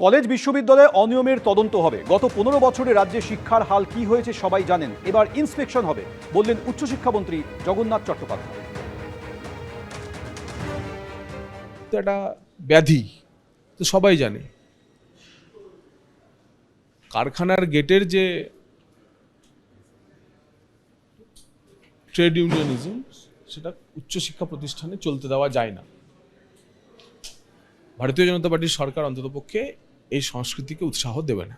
College বিশ্ববিদ্যালয়ে অনিয়মের তদন্ত হবে। গত ১৫ বছরে রাজ্যে শিক্ষার হাল কি হয়েছে সবাই জানেন। এবার ইন্সপেকশন হবে বললেন উচ্চশিক্ষামন্ত্রী জগন্নাথ চট্টোপাধ্যায়। একটা ব্যাধি তো সবাই জানে। কারখানার গেটের যে ট্রেড ইউনিয়নিজম, সেটা উচ্চশিক্ষা প্রতিষ্ঠানে চলতে দেওয়া যায় না। ভারতীয় জনতা পার্টির সরকার অন্ততপক্ষে এই সংস্কৃতিকে উৎসাহ দেবে না।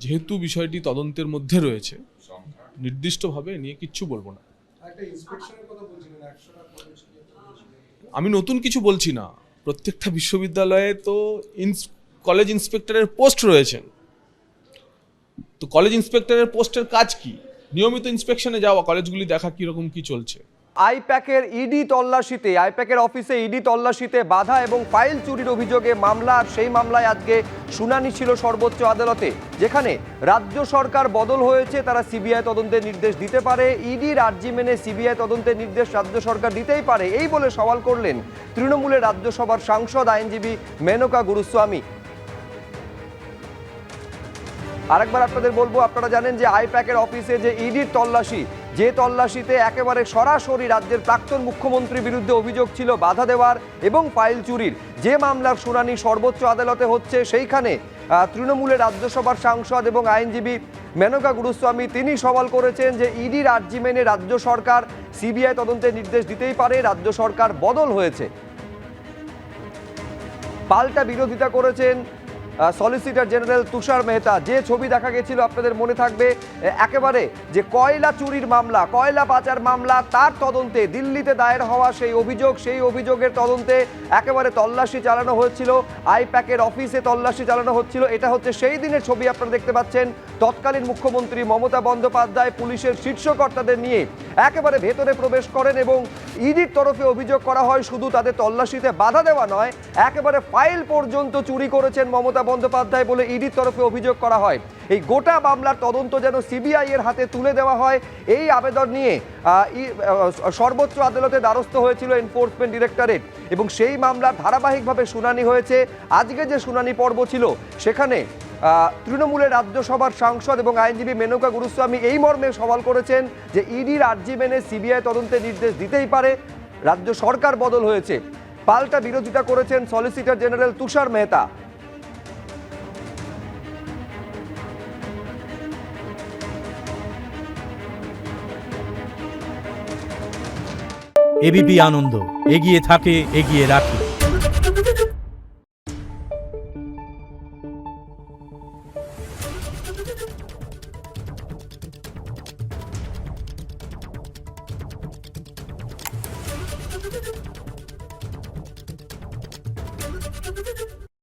যেহেতু বিষয়টি তদন্তের মধ্যে রয়েছে, নির্দিষ্টভাবে নিয়ে কিচ্ছু বলবো না। আমি নতুন কিছু বলছি না। প্রত্যেকটা বিশ্ববিদ্যালয়ে তো কলেজ ইন্সপেক্টরের পোস্ট রয়েছেন। তো কলেজ ইন্সপেক্টরের পোস্টের কাজ কি? নিয়মিত ইন্সপেকশনে যাওয়া, কলেজগুলি দেখা কিরকম কি চলছে। আইপ্যাকের আইপ্যাকের অফিসে ইডি তল্লাশিতে বাধা এবং ফাইল চুরির অভিযোগে মামলা। সেই মামলায় আজকে শুনানি ছিল সর্বোচ্চ আদালতে, যেখানে রাজ্য সরকার বদল হয়েছে। তারা সিবিআই তদন্তের নির্দেশ দিতে পারে। ইডির আর্জি মেনে সিবিআই তদন্তের নির্দেশ রাজ্য সরকার দিতেই পারে, এই বলে সওয়াল করলেন তৃণমূলের রাজ্যসভার সাংসদ আইনজীবী মেনকা গুরুস্বামী। আরেকবার আপনাদের বলবো, আপনারা জানেন যে আইপ্যাকের অফিসে যে ইডির তল্লাশি, যে তল্লাশিতে একেবারে সরাসরি রাজ্যের প্রাক্তন মুখ্যমন্ত্রীর বিরুদ্ধে অভিযোগ ছিল বাধা দেওয়ার এবং ফাইল চুরির, যে মামলার শুনানি সর্বোচ্চ আদালতে হচ্ছে, সেইখানে তৃণমূলের রাজ্যসভার সাংসদ এবং আইনজীবী মেনকা গুরুস্বামী তিনি সওয়াল করেছেন যে ইডির আর্জি মেনে রাজ্য সরকার সিবিআই তদন্তের নির্দেশ দিতেই পারে, রাজ্য সরকার বদল হয়েছে। পাল্টা বিরোধিতা করেছেন সলিসিটর জেনারেল তুষার মেহতা। যে ছবি দেখা গেছিল আপনাদের মনে থাকবে, একেবারে যে কয়লা চুরির মামলা, কয়লা পাচার মামলা, তার তদন্তে দিল্লিতে দায়ের হওয়া সেই অভিযোগের তদন্তে একেবারে তল্লাশি চালানো হয়েছিল। আইপ্যাকের অফিসে তল্লাশি চালানো হচ্ছিল। এটা হচ্ছে সেই দিনের ছবি আপনারা দেখতে পাচ্ছেন। তৎকালীন মুখ্যমন্ত্রী মমতা বন্দ্যোপাধ্যায় পুলিশের শীর্ষ কর্তাদের নিয়ে একেবারে ভেতরে প্রবেশ করেন এবং ইডির তরফে অভিযোগ করা হয় শুধু তাদের তল্লাশিতে বাধা দেওয়া নয়, একেবারে ফাইল পর্যন্ত চুরি করেছেন মমতা বন্দ্যোপাধ্যায় বলে ইডির তরফে অভিযোগ করা হয়। এই গোটা মামলার তদন্ত যেন সিবিআই এর হাতে তুলে দেওয়া হয়, এই আবেদন নিয়ে সর্বোচ্চ আদালতে দ্বারস্থ হয়েছিল এনফোর্সমেন্ট ডিরেক্টরেট এবং সেই মামলার ধারাবাহিকভাবে শুনানি হয়েছে। আজকে যে শুনানি পর্ব ছিল, সেখানে তৃণমূলের রাজ্যসভার সাংসদ এবং আইনজীবী মেনকা গুরুস্বামী এই মর্মে সওয়াল করেছেন যে ইডির আর্জি মেনে সিবিআই তদন্তের নির্দেশ দিতেই পারে, রাজ্য সরকার বদল হয়েছে। পাল্টা বিরোধিতা করেছেন সলিসিটর জেনারেল তুষার মেহতা। এবিপি আনন্দ, এগিয়ে থাকে, এগিয়ে রাখে।